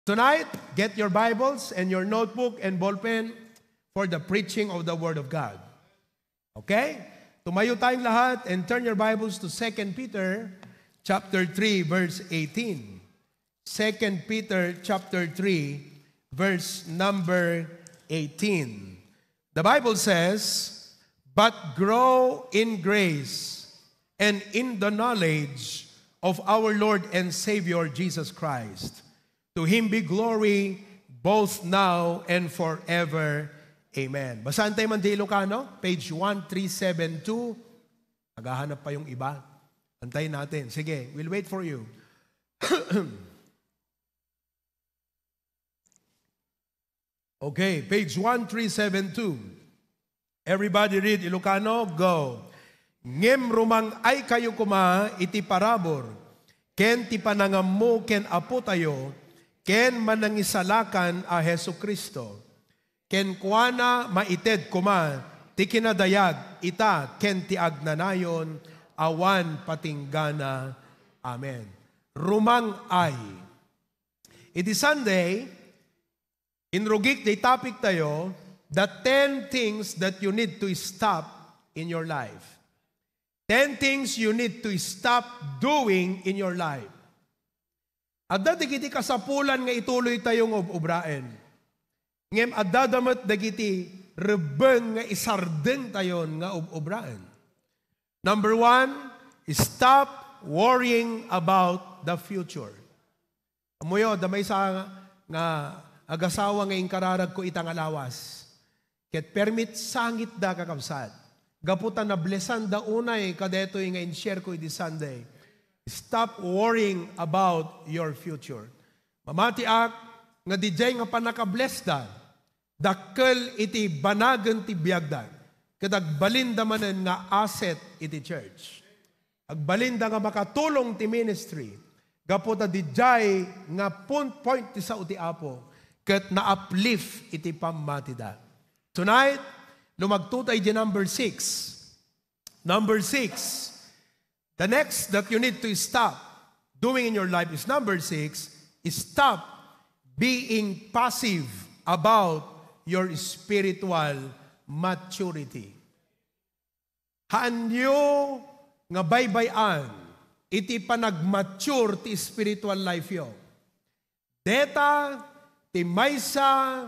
Tonight, get your Bibles and your notebook and ballpen for the preaching of the Word of God. Okay? Tumayo tayong lahat and turn your Bibles to 2 Peter chapter 3, verse 18. 2 Peter chapter 3, verse number 18. The Bible says, "But grow in grace and in the knowledge of our Lord and Savior Jesus Christ. To Him be glory both now and forever. Amen." Basahan tayo man di Ilocano, page 1372. Naghahanap pa yung iba. Antayin natin. Sige, we'll wait for you. Okay, page 1372. Everybody read Ilocano, go. "Ngem rumang ay kayo kuma iti parabor, ken ti panangam mo ken apo tayo, ken manangisalakan a Hesu Kristo. Ken kuana maited kuma, ti kinadayag ita ken ti agnanayon, awan patinggana. Amen." Rumang ay. Iti Sunday, in Rugik, the topic tayo, the 10 things that you need to stop in your life. 10 things you need to stop doing in your life. Adda dagiti kasapulan nga ituloy tayong obraen. Ngem adda damet dagiti rebeng nga isardeng tayon nga obraen. Number 1, stop worrying about the future. Amoyo, damay sa nga agasawa nga inkararag ko itang alawas. Ket permit sangit da kakabsat. Gaputan na blesan da unay kadetoy nga in-share ko iti Sunday. Stop worrying about your future. Mamatiak nga dijay nga panakabless da. Dakkel iti banagen ti biagda. Ket agbalinda manen nga asset iti church. Agbalinda nga makatulong ti ministry. Gaputa dijay nga point ti sao ti Apo. Ket na-uplift iti pammatida. Tonight, lumagtutay di number 6. Number 6. The next that you need to stop doing in your life is number 6, is stop being passive about your spiritual maturity. Haanyo nga baybayan iti panagmature ti spiritual life yo. Deta ti maysa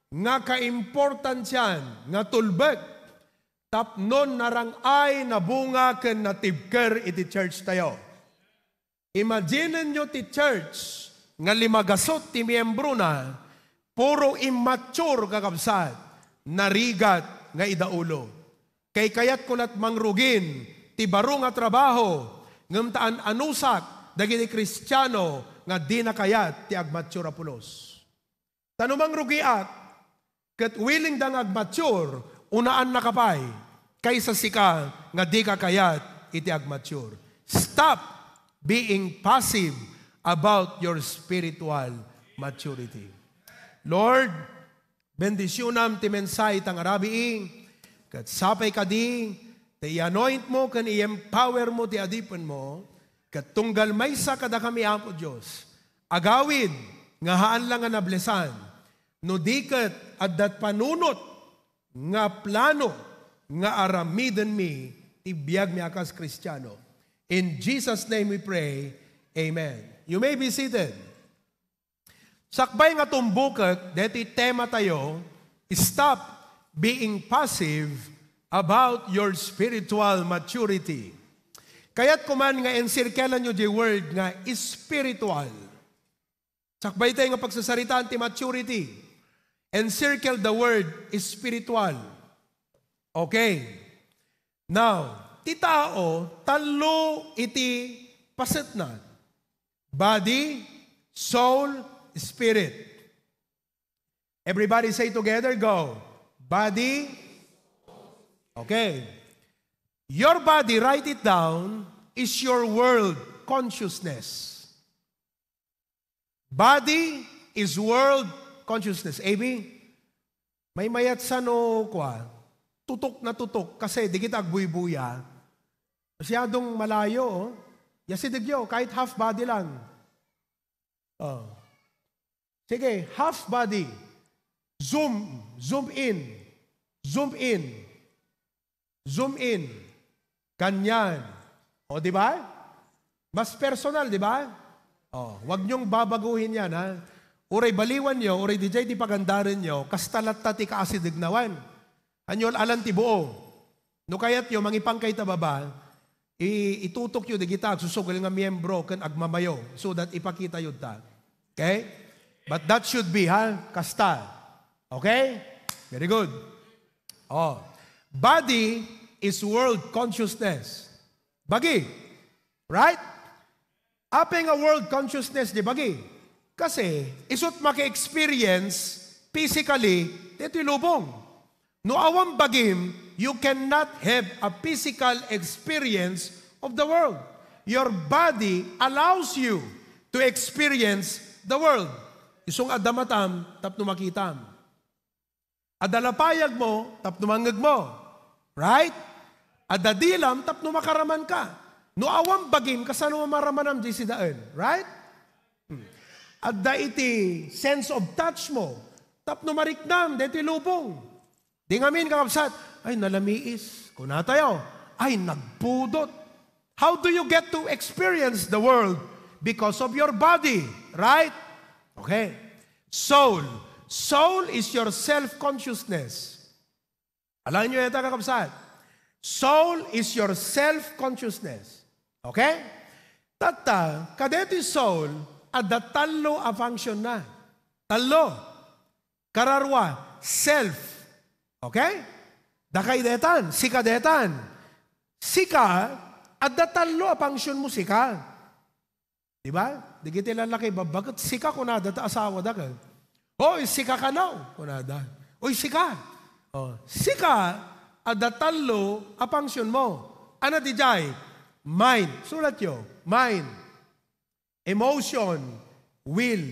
nga kaimportansyan nga tulbek tapnon narangay na bunga ken natibker iti church tayo. Imagine nyo ti church nga limagasot ti miyembro na puro immature kakabsat narigat nga idaulo. Kay kayat kunat mangrugin ti baro nga trabaho ngem taan anusak dagiti Kristiyano nga di na kayat ti agmature pulos. Tanumang rugiat ket willing dang agmature, unaan nakapay, kaysa sika nga di kakayat iti agmature. Stop being passive about your spiritual maturity. Lord, bendisyonam ti mensay tang arabiing, ket sapay kadi, ti anoint mo, ken i-empower mo ti adipen mo, ket tunggal maysa kada kami Apo Diyos, agawid, nga haan lang nga nablesan, no diket addat panunot nga plano nga aramiden mi ti biag mi akas Kristiyano. In Jesus' name we pray, amen. You may be seated. Sakbay nga tumbuket, deti tema tayo, stop being passive about your spiritual maturity. Kaya't kuman nga encirclean nyo the word nga spiritual. Sakbay tayo nga pagsasaritaan ti maturity. Encircle the word spiritual. Okay. Now, ti tao, talo iti paset na. Body, soul, spirit. Everybody say together, go. Body. Okay. Your body, write it down, is your world consciousness. Body is world consciousness. AB, may mayat sa no kwa, tutok na tutok, kasi di kita agbuy-buya. Masyadong malayo, oh. Yasidigyo, kahit half body lang. Oh. Sige, half body. Zoom in. Zoom in. Zoom in. Ganyan. O, di ba? Mas personal, di ba? O, wag niyong babaguhin yan, ha? Uray baliwan niyo, uray di di pagandaran niyo, kastalat tati kaasidignawan. Anyol alan ti buo. No kayat yo, mangipang kay tababa, itutok yo, di kita, susugal nga miyembro, kan agmamayo, so that ipakita yun ta. Okay? But that should be, ha? Kasta. Okay? Very good. Oh. Body is world consciousness. Bagi. Right? Apeng a world consciousness di bagi. Kasi, isot maki-experience physically, dito ilubong. No awang bagim, you cannot have a physical experience of the world. Your body allows you to experience the world. Isong adamatam, tapno makitam. Adalapayag mo, tapno mangag mo. Right? Adadilam, tapno makaraman ka. No awang bagim, kasano mamaramanam di sidaan. Right? At da iti sense of touch mo, tapno mariknam, dito lubong. Di ngamin kakapsat, ay nalamiis, kuna tayo, ay nagpudot. How do you get to experience the world? Because of your body, right? Okay. Soul. Soul is your self-consciousness. Alam nyo yata kakapsat? Soul is your self-consciousness. Okay? Tata, kadeti soul, ada talo a function na. Talo. Kararwa. Self. Okay? Dakay detan. Sika detan. Sika, ada talo a function mo sika. Diba? Di kita lalaki, babagat sika kunada ta asawa da ka. Hoy, sika ka na. Kunada. Hoy, sika. Oh, sika, ada talo a function mo. Ano di jay? Mind. Sulat yo. Mind. Emotion, will.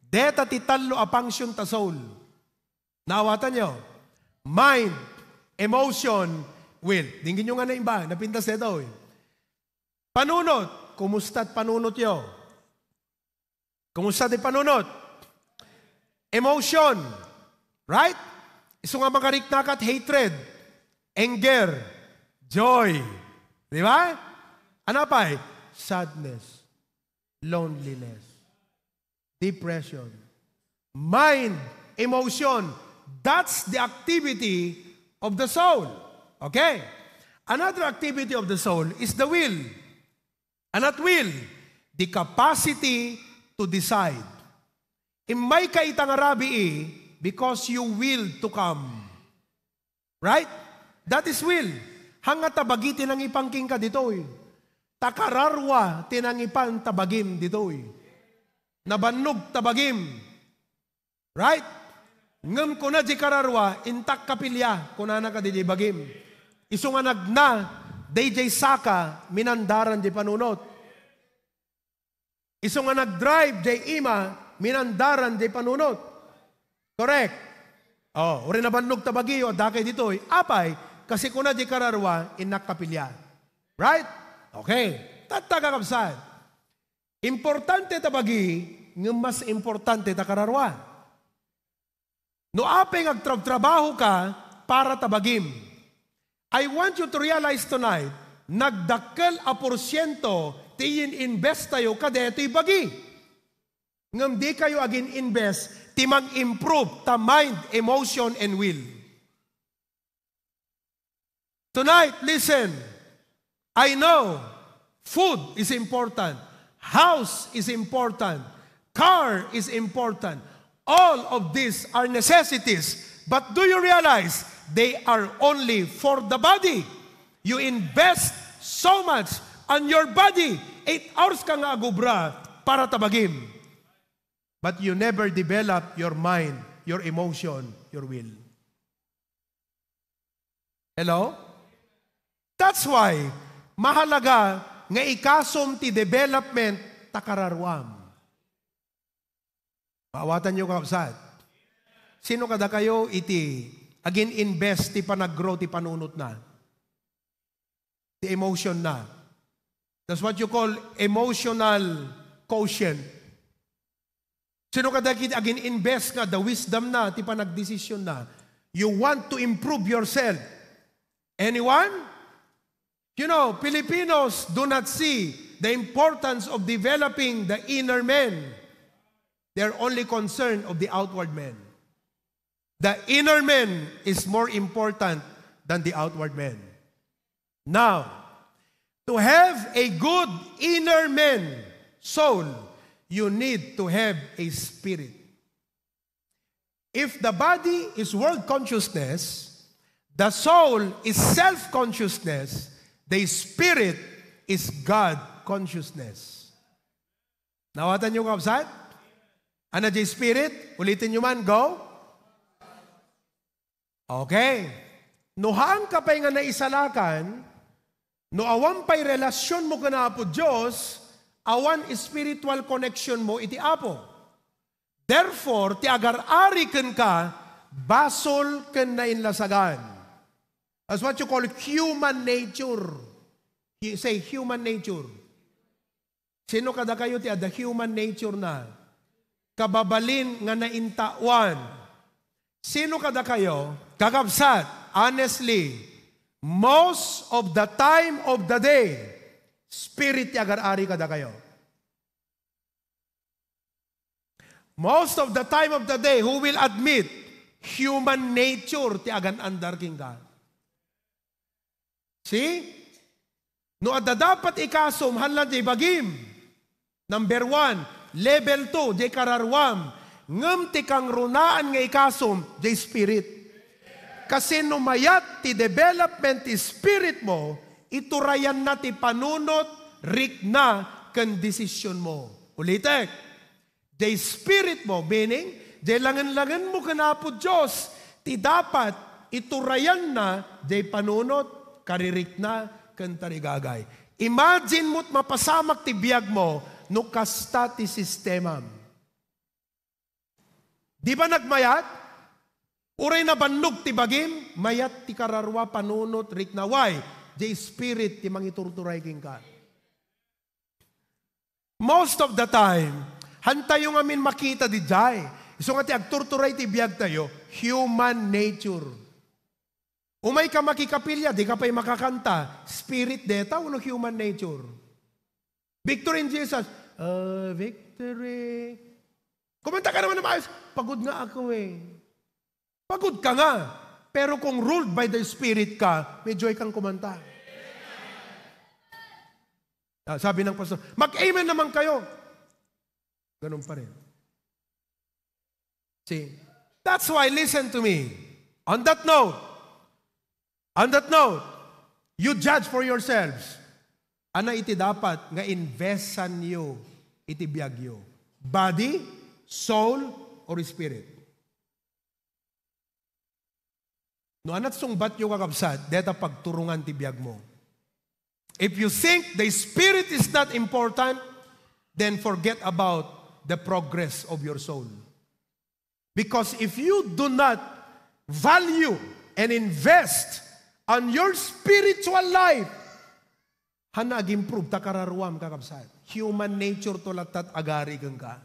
Deta titalo a function ta soul. Naawatan nyo? Mind, emotion, will. Dingin nyo nga na iba, napintas dito. Panunot, kumusta't panunot nyo? Kumusta't panunot? Emotion, right? Iso nga makariknakat, hatred, anger, joy. Di ba? Ano pa? Sadness. Loneliness, depression, mind, emotion. That's the activity of the soul. Okay? Another activity of the soul is the will. And that will, the capacity to decide. Imay ka itangarabi because you will to come. Right? That is will. Hanga tabagitin ang ipangking ka dito Takararwa, tinangipan tabagim ditoy. Nabannog tabagim. Right? Ngam ko na di kararwa, intak kapilya, kunana ka di bagim. Iso nga nagna, DJ Saka, minandaran di panunot. Iso nga nagdrive, di ima, minandaran di panunot. Correct? Oh, uri nabannog tabagiyo, dakay ditoy. Apay, kasi kuna di kararwa, inak kapilya. Right? Okay, tatagakabsad. Importante tabagi, ng mas importante takararwa. No apeng agtrabaho ka para tabagim. I want you to realize tonight, nagdakkel a porsyento tiyin invest tayo kadeto'y bagi. Ngam di kayo agin invest, timang improve ta mind, emotion, and will. Tonight, listen. I know food is important, house is important, car is important. All of these are necessities. But do you realize they are only for the body? You invest so much on your body. 8 hours ka nga agubra para tabagim. But you never develop your mind, your emotion, your will. Hello? That's why mahalaga nga ikasom ti development takararwam. Paawatan nyo kapsat. Sino kada kayo iti agin invest ti panag-grow ti panunot na? Ti emotion na. That's what you call emotional quotient. Sino kada agin invest nga, the wisdom na, ti pa nagdesisyon na, you want to improve yourself. Anyone? You know, Filipinos do not see the importance of developing the inner man. They're only concerned of the outward man. The inner man is more important than the outward man. Now, to have a good inner man, soul, you need to have a spirit. If the body is world consciousness, the soul is self-consciousness, the spirit is God consciousness. Nawatan niyo kapsat? Ano di spirit? Ulitin niyo man, go. Okay. Nuhaan ka pa'y nga naisalakan, no awan pa'y relasyon mo ka na po Diyos, awan spiritual connection mo iti Apo. Therefore, ti agar-ari ken ka, basol ken na inlasagan. That's what you call human nature. You say human nature. Sino kada kayo ti ada human nature na? Kababalin nga naintawan. Sino kada kayo? Kakabsat, honestly, most of the time of the day, spirit ti agar-ari kada kayo. Most of the time of the day, who will admit, human nature ti agan-andar king ka. See? No adda dapat ikasum, hanlan di bagim. Number 1, level 2, di kararwam. Ngem ti kang runaan nga ikasum, di spirit. Kasi numayat ti development ti spirit mo, iturayan na ti panunot, rikna, kan desisyon mo. Ulitek, di spirit mo, meaning, di langan-langan mo kanapo Diyos, ti dapat iturayan na, di panunot, karirikna, kan tarigagay. Imagine mo't mapasamak ti biyag mo, no kasta ti sistemam. Di ba nagmayat? Uray na bannog ti bagim, mayat ti kararwa panunot rik na why? The spirit ti mangiturturay king ka. Most of the time, hantayo nga min makita di jay. So nga ti agturturay ti biyag tayo, human nature. Umay ka makikapilya, di ka pa'y makakanta. Spirit deta, uno human nature. Victory in Jesus. Victory. Kumanta ka naman na maayos. Pagod nga ako eh. Pagod ka nga. Pero kung ruled by the Spirit ka, may joy kang kumanta. Sabi ng pastor, mag-amen naman kayo. Ganun pa rin. See, that's why, listen to me. On that note, you judge for yourselves. Ano iti dapat nga investan nyo, iti biyag nyo? Body, soul, or spirit? No anat sungbat nyo kakabsat, deta pagturungan ti biyag mo. If you think the spirit is not important, then forget about the progress of your soul. Because if you do not value and invest on your spiritual life, hana ag-improve ta kararuam kakabsat. Human nature to latat agari kang ka.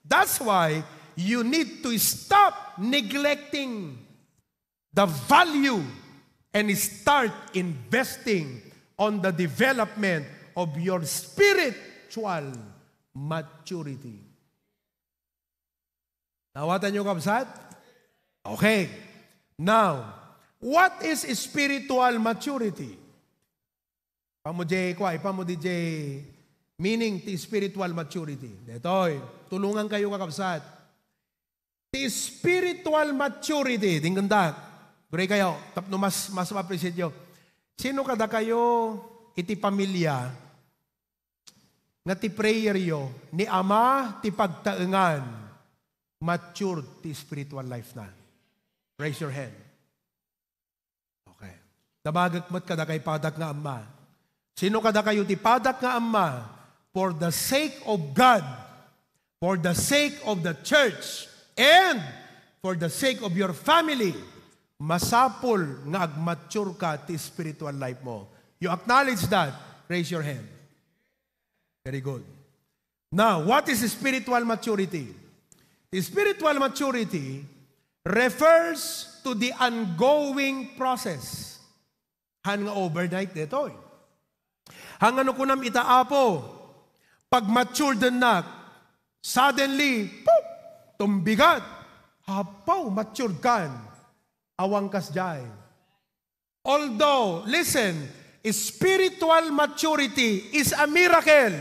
That's why you need to stop neglecting the value and start investing on the development of your spiritual maturity. Nawatan nyo kabsat? Okay. Now, what is spiritual maturity? Pamo DJ, meaning ti spiritual maturity. Detoy, tulungan kayo kakabsat. Ti spiritual maturity, tinggandak. Gure kayo, tapno mas ma-appreciate nyo. Sino kada kayo iti pamilya nga ti prayer yo ni Ama ti pagtaengan mature ti spiritual life na? Raise your hand. Okay. Dabagak mo't kada kay padak nga Ama. Sino kada kayo ti padak nga Ama for the sake of God, for the sake of the church, and for the sake of your family, masapol nga ag-mature ka ti spiritual life mo. You acknowledge that? Raise your hand. Very good. Now, what is spiritual maturity? The spiritual maturity refers to the ongoing process. Han nga overnight dito. Hang ano ko nam itaapo, pag mature din na, suddenly, poof, tumbigat, hapaw, matured kan, awang kasjay. Although, listen, spiritual maturity is a miracle,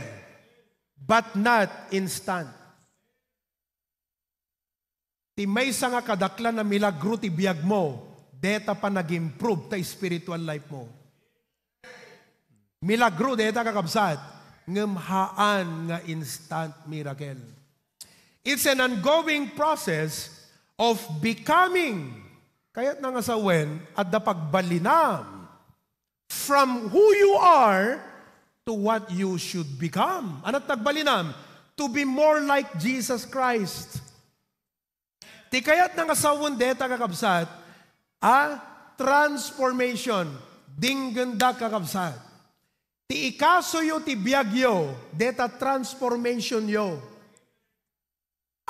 but not instant. Ti may sa nga kadaklan na milagro ti biyag mo, deta pa nag-improve ta spiritual life mo. Milagro, deta kakabsat, ngemhaan nga instant miracle. It's an ongoing process of becoming, kaya't nga sa wen, at da pagbalinam from who you are to what you should become. Anat nagbalinam? To be more like Jesus Christ. Ti kaya't nga sa wen, deta kakabsat, transformation, dingganda kakabsat. Ti ikaso yo, ti biyagyo, deta transformation yo.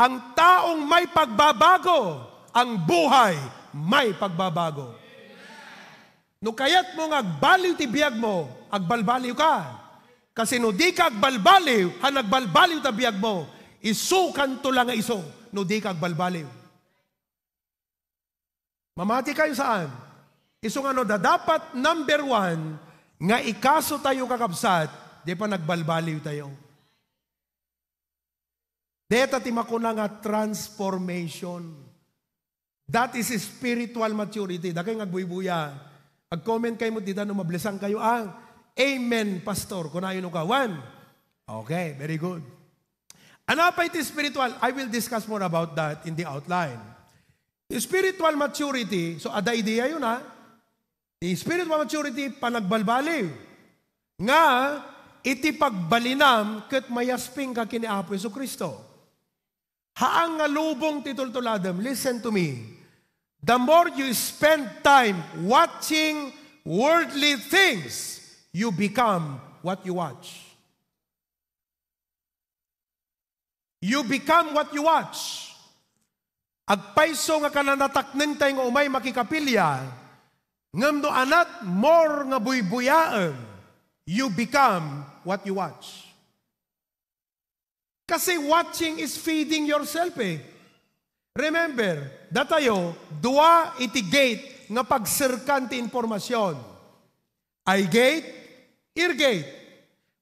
Ang taong may pagbabago, ang buhay may pagbabago. No kayat mo nga agbaliw ti biyag mo, agbalbaliw ka. Kasi no di ka agbalbaliw, han agbalbaliw ta biyag mo, isukan to lang nga iso, no di ka agbalbaliw. Mamati kayo saan? Iso nga no, dapat number 1, nga ikaso tayo kakabsat, di pa nagbalbaliw tayo. Deta timakuna nga transformation. That is spiritual maturity. Dakay nga agbuy-buya. Ag-comment kayo mo dito, no mablesan kayo ang Amen, Pastor. Kunayon ka. 1. Okay, very good. Ano pa iti spiritual? I will discuss more about that in the outline. Spiritual maturity, so ada idea yun ha. The spiritual maturity, panagbalbaliw. Nga, iti pagbalinam ket mayasping ka kini Apo Jesucristo. Haang nga lubong titultuladam, listen to me. The more you spend time watching worldly things, you become what you watch. You become what you watch. Agpaiso nga kananatakneng tayo nga umay makikapilya, ngam do anat more nga buybuyaan, you become what you watch. Kasi watching is feeding yourself eh. Remember, datayo, dua iti gate nga pagsirkan ti informasyon. Eye gate, ear gate.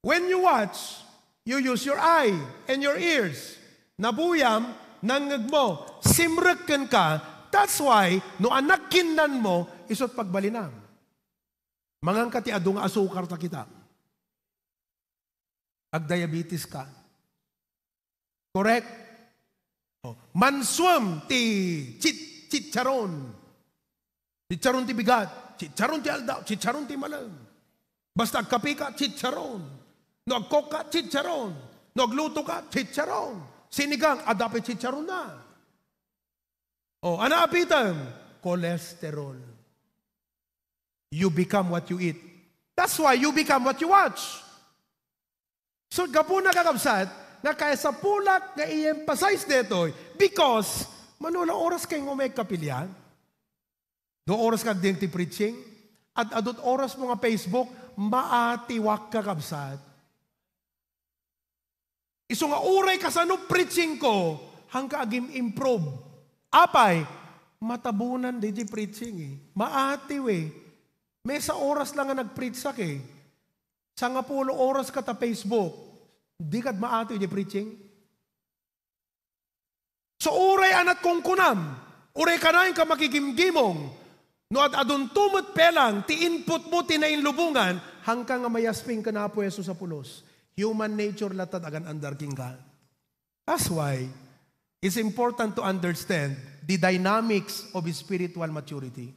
When you watch, you use your eye and your ears. Nabuyam, nangag mo, simrekken ka, that's why, no anak kinnan mo, isot pagbalinam. Mangang kati adong asukar ta kita. Ag-diabetes ka. Correct? Manswam ti chicharon. Chicharon ti bigat. Chicharon ti aldaw. Chicharon ti malang. Basta agkapi ka, chicharon. No agkok ka, chicharon. No agluto ka, chicharon. Sinigang, adapit chicharon na. Ano apitan? Cholesterol. You become what you eat. That's why you become what you watch. So, gapuna kakabsat, nga kaya sa pulak nga i-emphasize dito, because, manula oras kayo ngumay kapilyan, do oras kag din ti preaching, at adot oras mo nga Facebook, maatiwak kakabsat. Iso nga uray ka sa no preaching ko, hangka agim improve. Apay, matabunan di preaching eh. Maatiw eh. May sa oras lang nga nag-preach sak eh. Sa nga pulo oras ka ta Facebook, di kad maatiw di preaching. So uray anat kong kunam, uray ka na yung ka makikimgimong, no at adun tumot pelang, ti input mo tinainlubungan, hanggang nga mayasping ka na po Yesu sa pulos. Human nature latad agan andarking ka. That's why, it's important to understand the dynamics of spiritual maturity.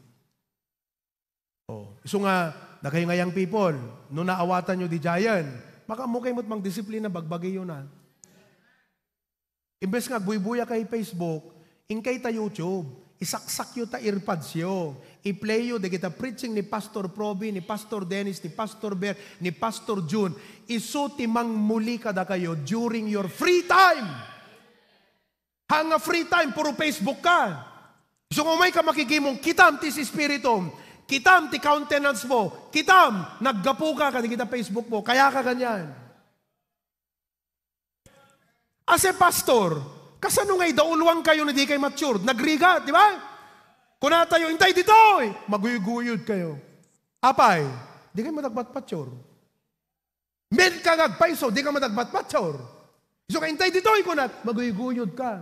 So nga, na kayo ngayang people, no naawatan nyo di jayan, makamukay mo't mang disiplina, bagbagay yun na. Imbes nga, buy-buya kay Facebook, inkay ta YouTube, isaksak yun ta earpads yun, i-play yun, di kita preaching ni Pastor Proby, ni Pastor Dennis, ni Pastor Bear, ni Pastor June, isuti mang muli kada kayo during your free time. Hanga free time, puro Facebook ka. So kung may ka makikimong, kitam ti si Espiritu, kitam ti countenance mo, kitam, naggapu ka, kadi kita Facebook mo, kaya ka ganyan. As a pastor, kasano ngay daulwang kayo na di kayo matured, nagrigat, di ba? Kung na tayo, intay dito, maguyuguyod kayo. Apay, di kayo madagbat-patsyor. Men ka ngagpaiso, di ka madagbat-patsyor. So kaya intay dito, kunat, maguyuguyod ka.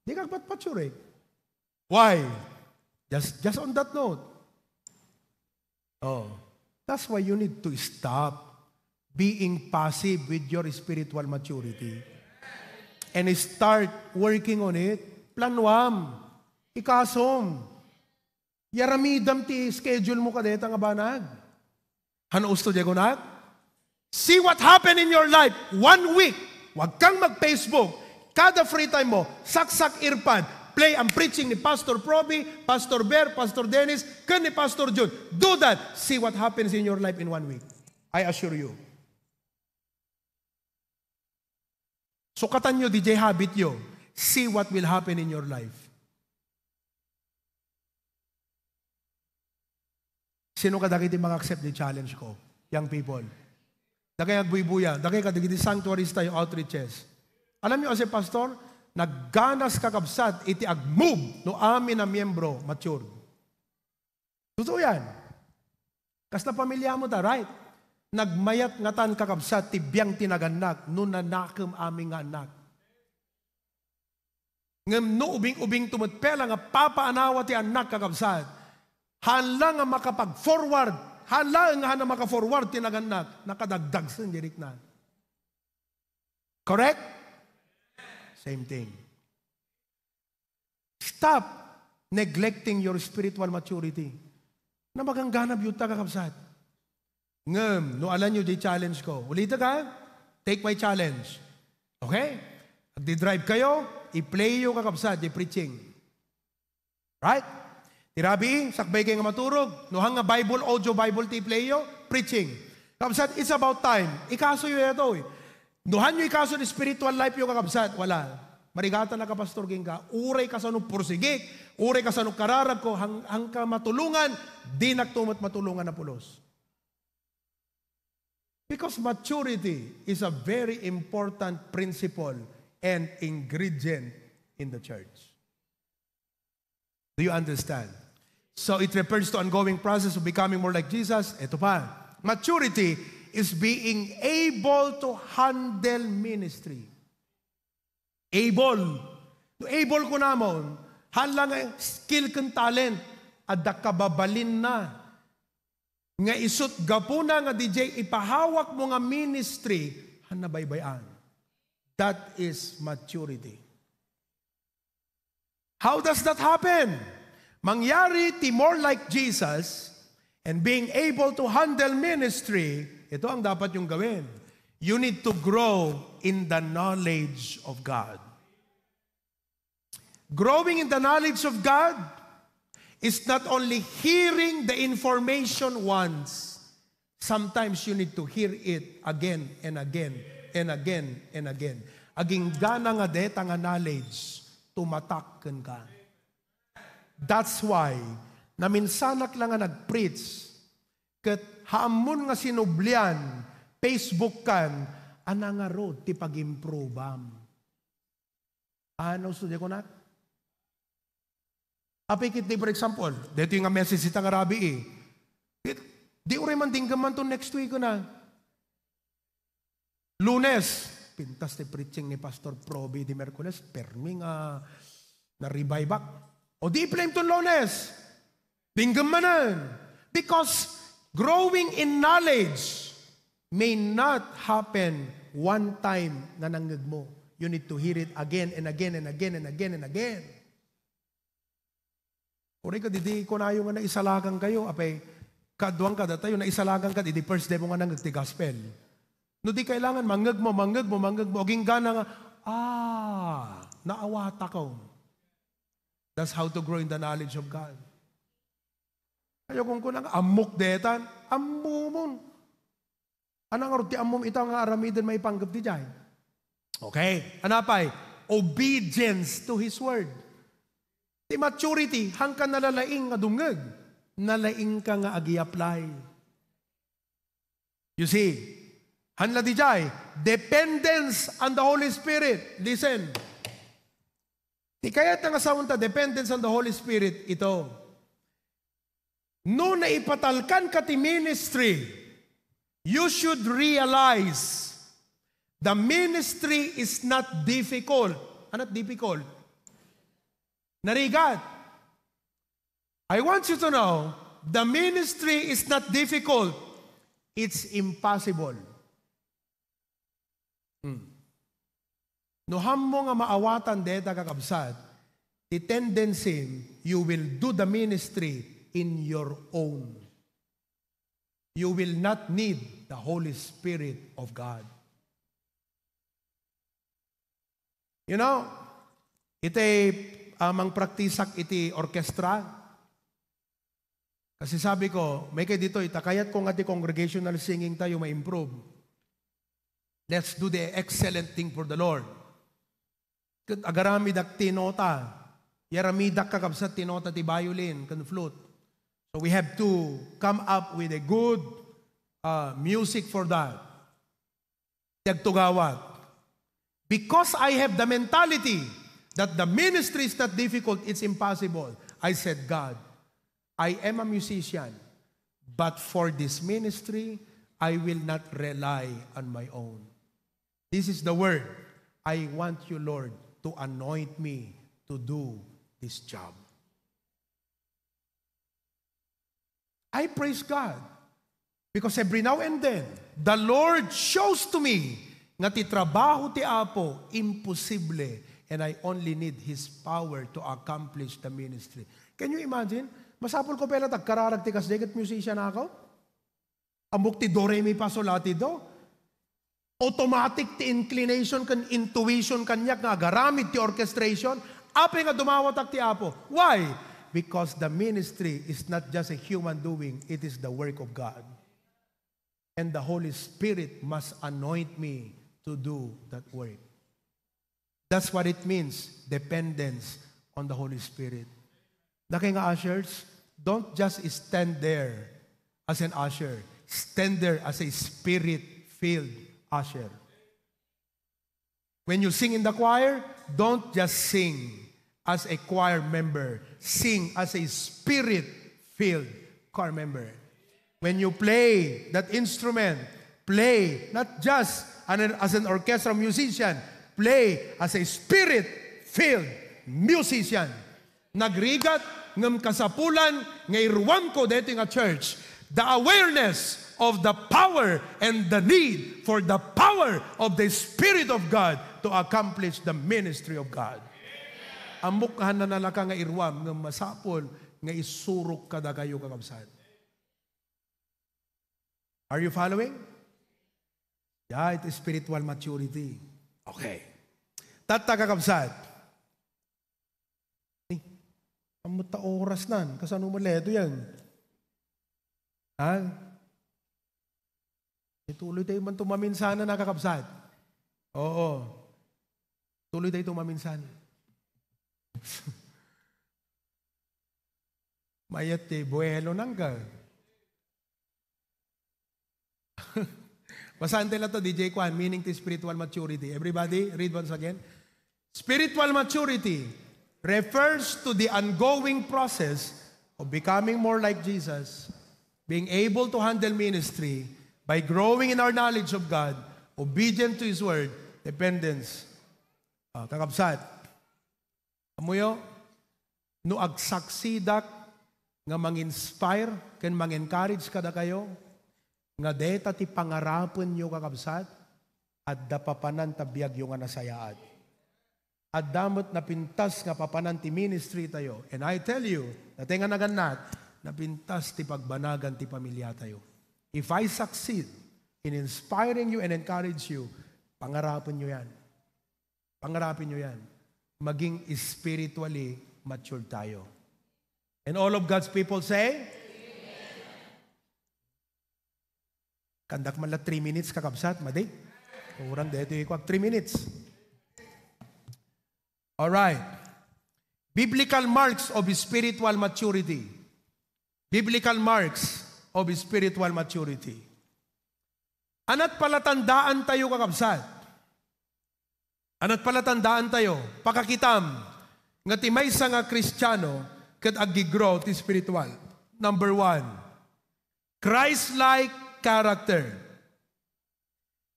Di ka magpat-patsyor eh. Why? Just on that note. Oh, that's why you need to stop being passive with your spiritual maturity. And start working on it. Planwam. Ikasom. Yaramidam ti schedule mo kadeta nga banag. Ano usto diya kunat? See what happened in your life. 1 week. Huwag kang mag-Facebook. Kada free time mo, saksak earpod, play ang preaching ni Pastor Proby, Pastor Bear, Pastor Dennis, kan ni Pastor John. Do that. See what happens in your life in 1 week. I assure you. Sukatan nyo, DJ habit nyo. See what will happen in your life. Sino ka dagiti mag-accept the challenge ko? Young people. Dagay agbuy-buya. Dagay ka dagiti sanctuaries tayo, outreaches. Alam niyo kasi, Pastor, nagganas kakabsat, iti ag-move no amin na miyembro mature. Totoo yan. Kas na pamilya mo ta, right? Nagmayat nga tan kakabsat, tibiyang tinaganak, no nanakam aming anak. Ngam no ubing-ubing tumutpela nga papaanawa ti anak kakabsat, hanla nga makapag-forward, hanla nga na maka-forward tinaganak, nakadagdag sa dirik na. Correct? Same thing. Stop neglecting your spiritual maturity. Na magangganab yung kakabsat. Ngam, no alam nyo di challenge ko. Ulita ka, take my challenge. Okay? Magdi-drive kayo, i-play yung kakabsat, i-preaching. Right? Tirabi, sakbay kayo nga maturog. No hanga Bible, audio Bible, ti-play yo, preaching. Kakabsat, it's about time. Ikaso yun ito eh. Duhan nyo ikaso ni spiritual life yung kakabsat, wala. Marigata na ka, Pastor King ka, uray ka sa nung pursigik, uray ka sa nung kararag ko, hang ka matulungan, di nagtumot matulungan na pulos. Because maturity is a very important principle and ingredient in the church. Do you understand? So it refers to ongoing process of becoming more like Jesus. Ito pa, maturity is being able to handle ministry. Able. Able ko namon, hanlang skill kang talent, adda kababalin na. Nga isut gapuna nga DJ, ipahawak mo nga ministry, hanabaybayan. That is maturity. How does that happen? Mangyari ti more like Jesus and being able to handle ministry, ito ang dapat yung gawin. You need to grow in the knowledge of God. Growing in the knowledge of God is not only hearing the information once. Sometimes you need to hear it again and again and again and again. Aging gana nga deta nga knowledge, tumatakkan ka. That's why, naminsanak lang nga nag-preach, kat haamon nga sinublian, Facebook kan, ananga road, ti pag-improbam. Ano, studya ko na? Apikit di, for example, dito yung nga message ita nga rabi eh. Di uri man tinggaman to next week ko na. Lunes, pintas ti preaching ni Pastor Proby di Merkules, permi nga na-revive back. O di blame to Lunes. Tinggaman. Because growing in knowledge may not happen one time na nanggag mo. You need to hear it again and again and again and again and again. Kung ka, di ko na yung nga naisalagang kayo, apay, kaduang ka datayo, naisalagang ka, di first day mo nga nanggag ti gospel. No di kailangan, manggag mo, oging gana nga, naawata ko. That's how to grow in the knowledge of God. Kayo kung kunang amok detan, amumon. Anang arti amum itang nga aramidin may panggap di dyan. Okay, anapay, obedience to His Word. Di maturity, hang ka nalalaing nga dungag, nalaing ka nga agi-apply. You see, hanla di jay, dependence on the Holy Spirit. Listen, di kaya't nga saunta, dependence on the Holy Spirit, ito. No na ipatalkan ka ti ministry, you should realize the ministry is not difficult. Ano difficult? Narigat. I want you to know, the ministry is not difficult. It's impossible. No hammo nga maawatan deta kakabsat, the tendency you will do the ministry in your own. You will not need the Holy Spirit of God. You know, iti amang praktisak iti orkestra. Kasi sabi ko, may kay dito, itakayat kung ati congregational singing tayo ma-improve. Let's do the excellent thing for the Lord. Agaramidak tinota, yaramidak kakabsat tinota ti violin, kan flute. So we have to come up with a good music for that. Tagtugawat. Because I have the mentality that the ministry is not difficult, it's impossible. I said, God, I am a musician, but for this ministry, I will not rely on my own. This is the word. I want you, Lord, to anoint me to do this job. I praise God because every now and then, the Lord shows to me nga ti trabaho ti Apo, imposible, and I only need His power to accomplish the ministry. Can you imagine? Masapol ko pala tagkararag ti kasdeget musician ako? Ambok ti do, re, mi, fa, sol, la, ti, do. Automatic ti inclination kan intuition kanyak nga garamid ti orchestration. Ape nga dumawatak ti Apo. Why? Because the ministry is not just a human doing, it is the work of God. And the Holy Spirit must anoint me to do that work. That's what it means, dependence on the Holy Spirit. Daki nga ushers, don't just stand there as an usher. Stand there as a spirit-filled usher. When you sing in the choir, don't just sing as a choir member. Sing as a spirit-filled choir member. When you play that instrument, play not just as an orchestra musician, play as a spirit-filled musician. Nagrigat ngam kasapulan nga irwan ko dito nga church, the awareness of the power and the need for the power of the Spirit of God to accomplish the ministry of God. Amok na nalaka nga irwam nga masapol nga isurok kada kayo kakabsat. Are you following? Yeah, it is spiritual maturity. Okay. Tata kakabsat. Amuta oras nan. Kasano mo leto yan? Ha? Ituloy tayo man tumaminsan na nakakabsat. Oo. Tuloy tayo tumaminsan. Mayat buelo nang ka. Basahan tayo na to, DJ Kwan, meaning to spiritual maturity. Everybody, read once again. Spiritual maturity refers to the ongoing process of becoming more like Jesus, being able to handle ministry by growing in our knowledge of God, obedient to His Word, dependence. Kakabsat. Amuyo, no agsaksidak nga mang-inspire, ken mang-encourage kada kayo, nga deta ti pangarapon nyo kakabsat, at dapapanan tabiyag yung nga nasayaat. At damot na pintas nga papanan ti ministry tayo. And I tell you, dati nga naganat, na pintas ti pagbanagan ti pamilya tayo. If I succeed in inspiring you and encourage you, pangarapin nyo yan. Pangarapin nyo yan. Maging spiritually mature tayo. And all of God's people say, Amen. Kandak man la 3 minutes kakabsat, maday. Urang dito ikwag 3 minutes. Alright. Biblical marks of spiritual maturity. Biblical marks of spiritual maturity. Anat palatandaan tayo kakabsat. Anat palatandaan tayo, pakakitam, nga timaysa nga Kristiyano, kat agigrow ti spiritual. Number 1, Christ-like character.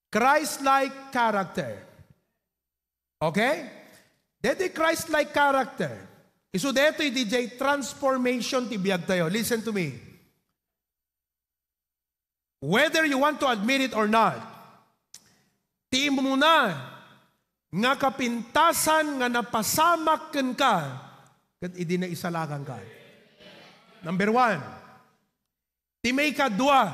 Christ-like character. Okay? Dito Christ-like character. Iso dito DJ transformation ti biyag tayo. Listen to me. Whether you want to admit it or not, ti mo na nga kapintasan nga napasamak ken ka ket idi na isalakan ka. Number 1, ti may kadua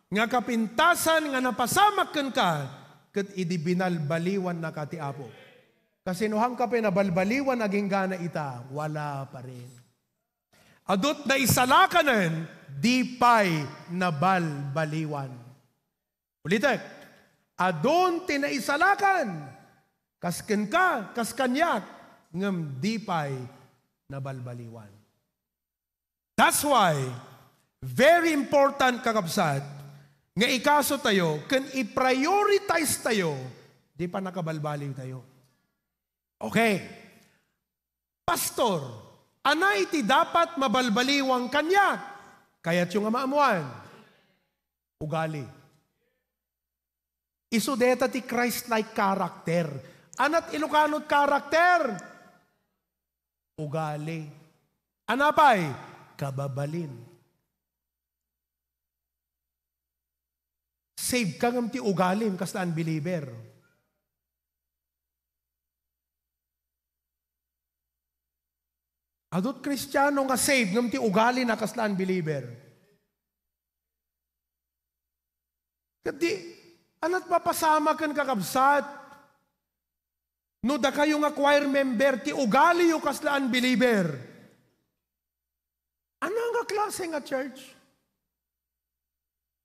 nga kapintasan nga napasamak ken ka ket idi binalbaliwan na ka ti Apo. Kasi nuhang ka pinabalbaliwan aging gana ita, wala pa rin. Adot na isalakanan, di pa'y nabalbaliwan. Ulitek, adon tinaisalakan, kasken ka, kaskanyak, ngam di pa'y nabalbaliwan. That's why, very important kakabsat, nga ikaso tayo, kan i-prioritize tayo, di pa nakabalbaliw tayo. Okay. Pastor, anay ti dapat mabalbaliwang kanya. Kaya't yung amaamuan. Ugali. Isudeta ti Christ-like character. Anat Ilocanot character? Ugali. Anapay? Kababalin. Save ka ngam ti ugalim kas na unbeliever. Adot Kristiyano nga save ngam ti ugali na kas na unbeliever. Kadi, anat papasama kan kakabsat. No da kayo nga choir member, ti ugali yung kas na unbeliever. Ano nga klase nga church?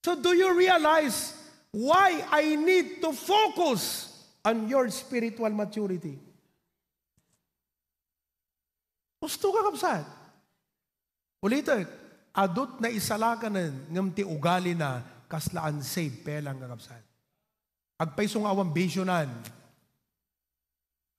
So do you realize why I need to focus on your spiritual maturity? Gusto ka kapsat. Ulitin, adot na isalakanan ngam ti ugali na kaslaan save pelang kakapsat. Agpaisong awang bisyonan.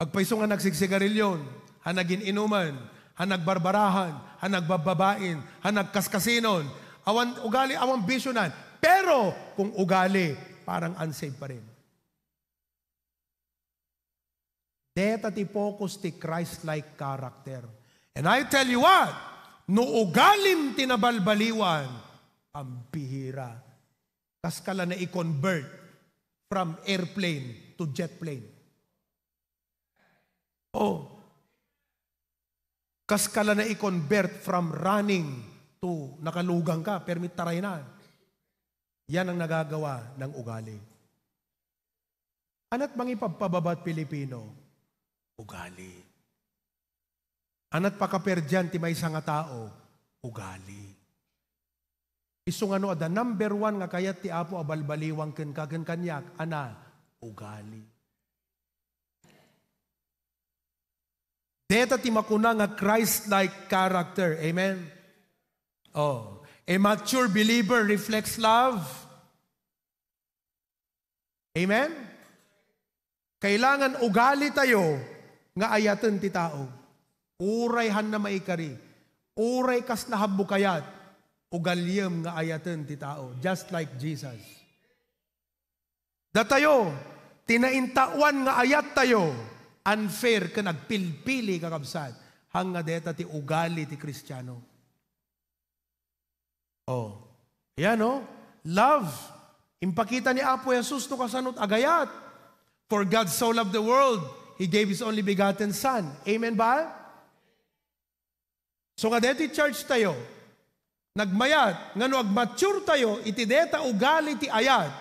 Agpaisong nga nagsigsigarilyon, hanagin inuman, hanagbarbarahan, hanagbababain, hanagkaskasinon, awan ugali, awang bisyonan. Pero kung ugali, parang unsaved pa rin. Deta ti focus ti Christ-like character. And I tell you what, no ugalim tinabalbaliwan, ang bihira. Kaskala na i-convert from airplane to jet plane. Oh, kaskala na i-convert from running to nakalugang ka, permit taray na. Yan ang nagagawa ng ugali. Anat mang ipagpababat Pilipino? Ugali. Anat pakaperdian ti may nga tao, ugali. Iso nga no, the number 1 nga kayat ti Apo abalbaliwang ken kagen kanyak, ana, ugali. Deta ti makuna nga Christ-like character, amen? Oh, a mature believer reflects love. Amen? Kailangan ugali tayo nga ayaten ti tao. Urayhan na maikari. Uray kas na habukayat. Ugalyem nga ayaten ti tao. Just like Jesus. Datayo, tinaintawan nga ayat tayo. Unfair ka nagpilpili kakabsat. Hanga deta ti ugali ti Kristiyano. Oh. Yan o. Love. Impakita ni Apo Jesus no kasanot agayat. For God so loved the world, He gave His only begotten Son. Amen ba? So nga deti church tayo, nagmayat, nga no agmature tayo, iti deta ugali ti ayat,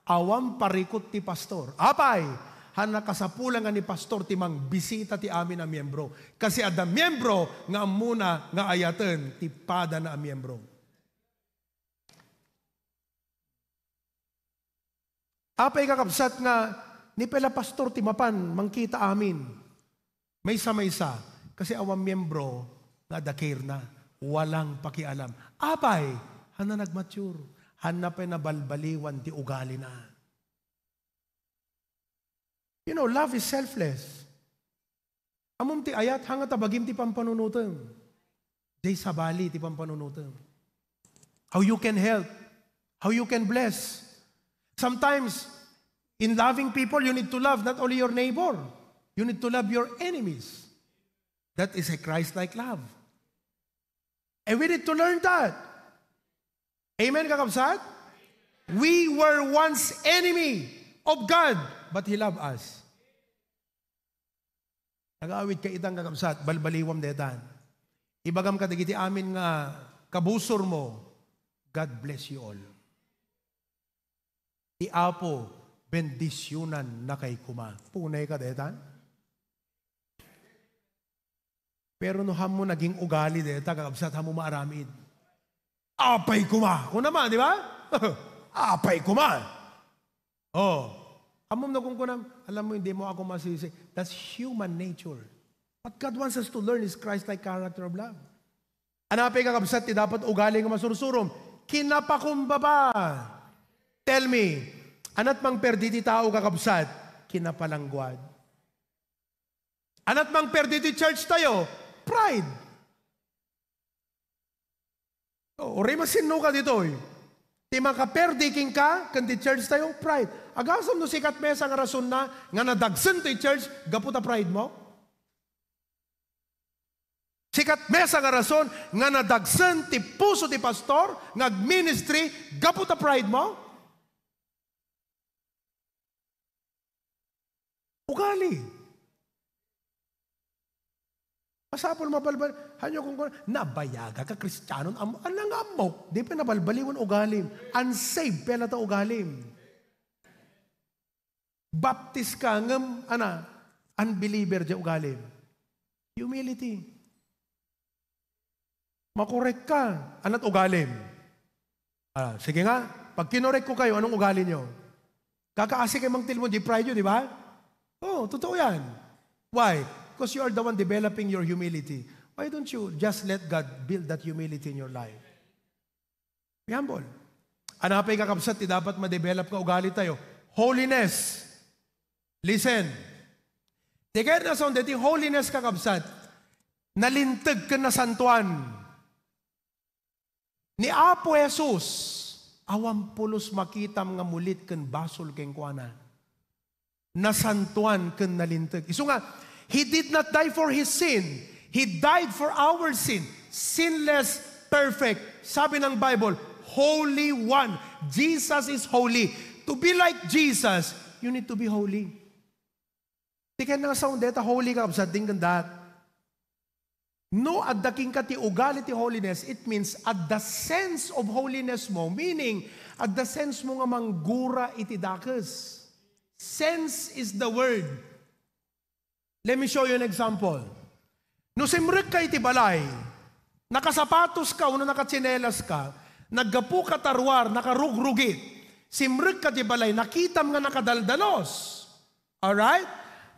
awam parikot ti pastor. Apay, hanakasapulang nga ni pastor ti mang bisita ti amin a miyembro. Kasi ada miyembro nga amuna nga ayaten ti pada na a miyembro. Apay kakabsat nga, ni pela pastor ti mapan, mangkita amin. May sa kasi awang miyembro nga dakir na, walang pakialam. Apay, hana nagmature, hana pa nabalbaliwan ti ugali na. You know, love is selfless. Amom ti ayat, hanga tabagim ti pampanunutem. Jay sabali ti pampanunutem. How you can help, how you can bless. Sometimes, in loving people, you need to love not only your neighbor, you need to love your enemies. That is a Christ-like love. And we need to learn that. Amen, kakabsat? We were once enemy of God, but He loved us. Nag-aawit ka itang kakabsat, balbaliwam detan. Ibagam ka digiti amin nga kabusor mo, God bless you all. Iapo, bendisyonan na kay kuma. Punay ka detan? Pero no hamo naging ugali deta, kakabsat hamo maaramid. Apay kuma. Kung naman, di ba? Apay kuma. Oh. Hamom na kung kunam, alam mo, hindi mo ako masisi. That's human nature. What God wants us to learn is Christ-like character of love. Anapay kakabsat, di dapat ugali nga masursurom. Kinapakumbaba. Tell me, anat mang perditi tao kakabsat, kinapalangguad. Anat mang perditi church tayo, pride. Oray masino ka dito eh. Di makaperdiking ka, kandi church tayo, pride. Agasam no sikat mesa nga rason na, nga nadagsan ti church, gaputa pride mo? Sikat mesa nga rason, nga nadagsan ti puso ti pastor, nga ministry, gaputa pride mo? Ugali. Pasapol mabalbal, hanyo kung nabayaga ka Kristyanon, anang amok, di pa nabalbaliwan ugalim. Unsaved, pala ta ugalim. Baptist ka, ngam, unbeliever di ugalim. Humility. Makorek ka, anat ugalim. Sige nga, pag kinorek ko kayo, anong ugali nyo? Kakaasi kayo mang tilmo, di pride yun, di ba? Oh, totoo yan. Why? Because you are the one developing your humility. Why don't you just let God build that humility in your life? Be humble. Anapay kakabsat, dapat ma-develop ka ugali tayo. Holiness. Listen. Tigay na sound dati, holiness kakabsat. Nalintag ka na santuan. Ni Apo Jesus, awampulos makitam nga mulit ken basol ken kuana. Nasantuan ken nalintag. Isu nga, He did not die for His sin. He died for our sin. Sinless, perfect. Sabi ng Bible, Holy One. Jesus is holy. To be like Jesus, you need to be holy. Di ka nga sound deta, holy ka, sa ding that. No, at daking ka ti ugali ti holiness, it means at the sense of holiness mo, meaning, at the sense mo nga manggura iti dakes. Sense is the word. Let me show you an example. No simrek ka iti balay, nakasapatos ka o nakatsinelas ka, naggapu ka tarwar, nakarugrugit, simrek ka iti balay, nakitam nga nakadaldalos. Alright?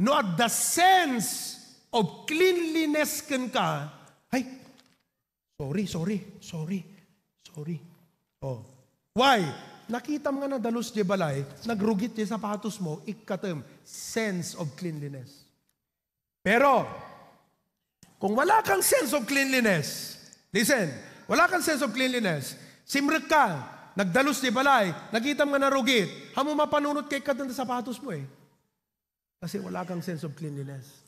No, at the sense of cleanliness ken ka, ay, sorry. Oh. Why? Nakitam nga na dalos di balay, nagrugit di sapatos mo, ikatem, sense of cleanliness. Pero, kung wala kang sense of cleanliness, listen, wala kang sense of cleanliness, simrek ka, nagdalos di balay, nakita mo nga narugit, hamo mapanunot kay ka sa sapatos mo eh. Kasi wala kang sense of cleanliness.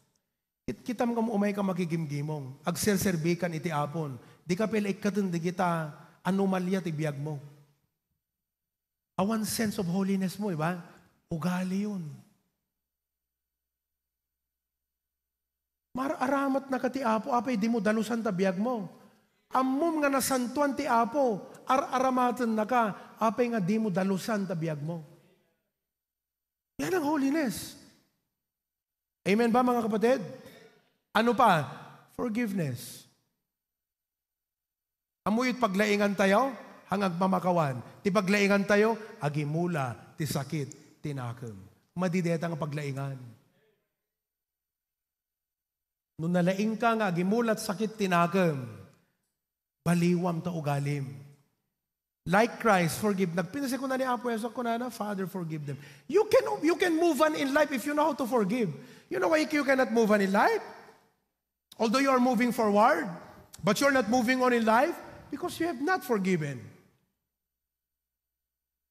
Kita mo umay ka makigimgimong, agserserbikan iti apon, di ka pala ikatan di kita anomalya ti biyag mo. Awan sense of holiness mo, iba? Ugali yun. Aramat na ka ti Apo, apay di mo dalusan tabiyag mo. Amom nga nasantuan ti Apo, aramatan na ka, apay nga di mo dalusan tabiyag mo. Yan ang holiness. Amen ba mga kapatid? Ano pa? Forgiveness. Amuyot paglaingan tayo, hangag mamakawan. Ti paglaingan tayo, agimula, ti sakit, tinakam. Madideta nga paglaingan. Nung nalaing ka nga, gimulat sakit tinagam, baliwam ta ugalim. Like Christ, forgive. Nagpinasi ko na ni Apo Yeso ko na, Father, forgive them. You can move on in life if you know how to forgive. You know why you cannot move on in life? Although you are moving forward, but you're not moving on in life because you have not forgiven.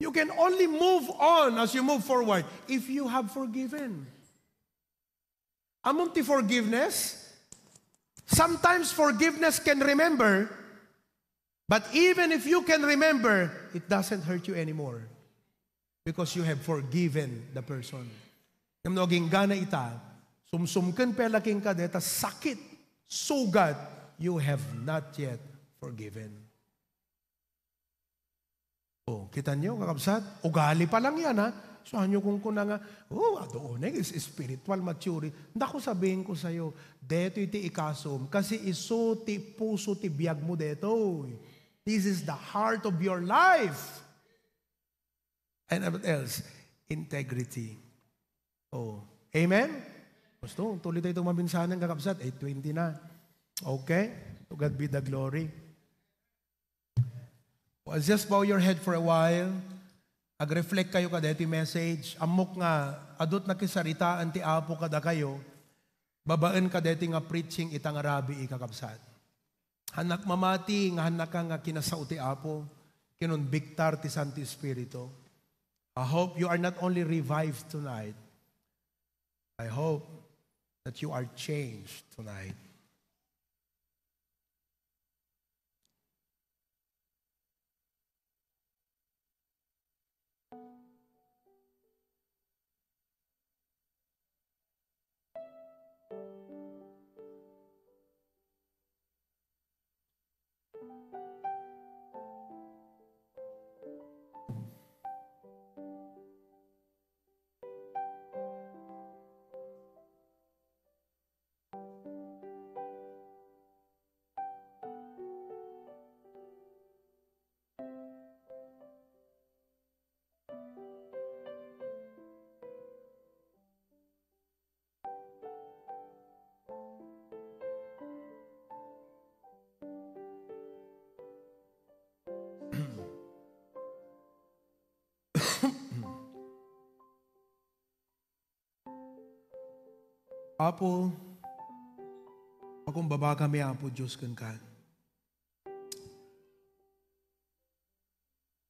You can only move on as you move forward if you have forgiven. Among the forgiveness, sometimes forgiveness can remember, but even if you can remember, it doesn't hurt you anymore because you have forgiven the person. Yung naging gana ita, sumsumken pelaking ka deta sakit, sugat, you have not yet forgiven. Oh, kita niyo, kakabsat, ugali pa lang yan, ha? So, nyo kung kuna nga, doon is spiritual maturity. Naku, sabihin ko sa'yo, deto iti ikasum, kasi iso ti puso ti biyag mo deto. This is the heart of your life. And what else? Integrity. Oh, amen? Gusto, tuloy tayo itong mabinsanan, kakabsat, 8:20 na. Okay? To God be the glory. Well, just bow your head for a while. Ag-reflect kayo kada iti message. Amok nga, adot na kisaritaan ti Apo kada kayo, babaan kada iti nga preaching itang arabi ikakabsat. Hanak mamati, nga hanak ka nga kinasao ti Apo, kinunbiktar ti Santo Espiritu. I hope you are not only revived tonight, I hope that you are changed tonight. Apo, akong baba kami, Apo, Diyos kan ka.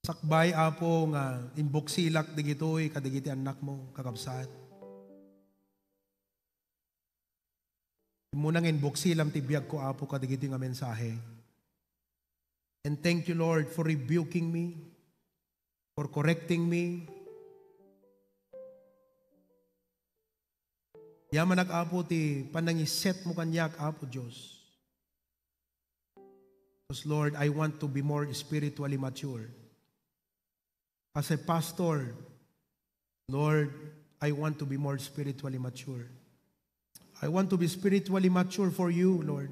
Sakbay, Apo, nga inbuksilak digitoy, kadigiti anak mo, kakabsat. Munang inbuksilam tibiyag ko, Apo, kadigiti nga mensahe. And thank you, Lord, for rebuking me, for correcting me. Yaman Apo ti panangiset mo kanyak, Apo Diyos. Because Lord, I want to be more spiritually mature. As a pastor, Lord, I want to be more spiritually mature. I want to be spiritually mature for you, Lord.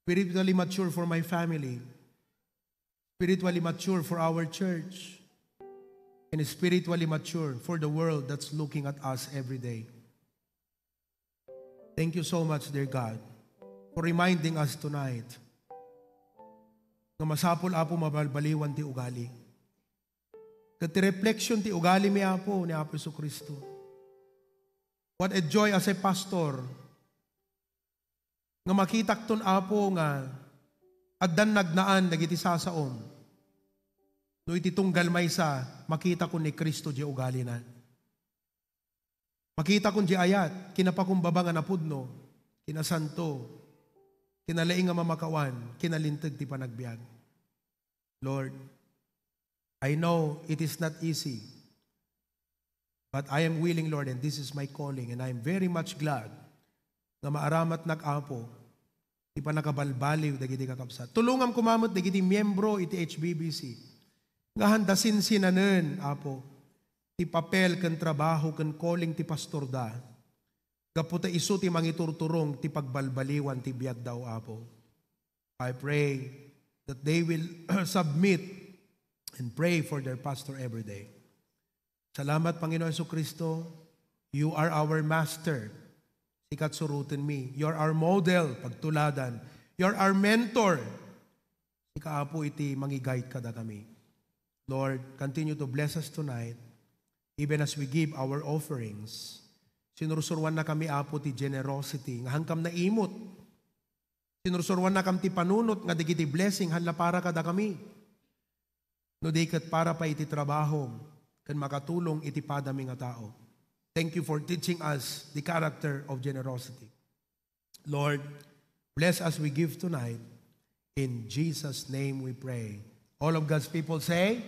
Spiritually mature for my family. Spiritually mature for our church. And spiritually mature for the world that's looking at us every day. Thank you so much, dear God, for reminding us tonight na masapol, Apo, mabalbaliwan ti ugali. Kati reflection ti ugali mi, Apo, ni Apo Jesucristo. What a joy as a pastor nga makitak ton, Apo, nga addan nagnaan dagiti sasaom. No iti tunggal maysa, makita ko ni Kristo di ugali na. Makita ko di ayat, kinapakumbaba nga napudno, kinasanto, kinalaing nga mamakawan, kinalintag ti panagbiag. Lord, I know it is not easy, but I am willing, Lord, and this is my calling, and I am very much glad nga maaramat nag-apo, ti panakabalbaliw dagiti kakabsat. Tulungan kumamot dagiti miyembro iti HBBC. Nga handasin sinanen, Apo, ti papel kan trabaho kan calling ti pastor da. Kaputa iso ti mangiturturong ti pagbalbaliwan ti biag daw, Apo. I pray that they will submit and pray for their pastor every day. Salamat, Panginoon Jesucristo. You are our master. Ikat surutin mi. You're our model, pagtuladan. You're our mentor. Ika apo iti mangi-guide kada kami. Lord, continue to bless us tonight, even as we give our offerings. Sinursurwan na kami apo ti generosity, nga hangkam na imot. Sinursurwan na kam ti panunot, nga digiti blessing, hanla para kada kami. No dikat para pa iti trabaho, kan makatulong iti padami nga tao. Thank you for teaching us the character of generosity. Lord, bless us we give tonight. In Jesus' name we pray. All of God's people say,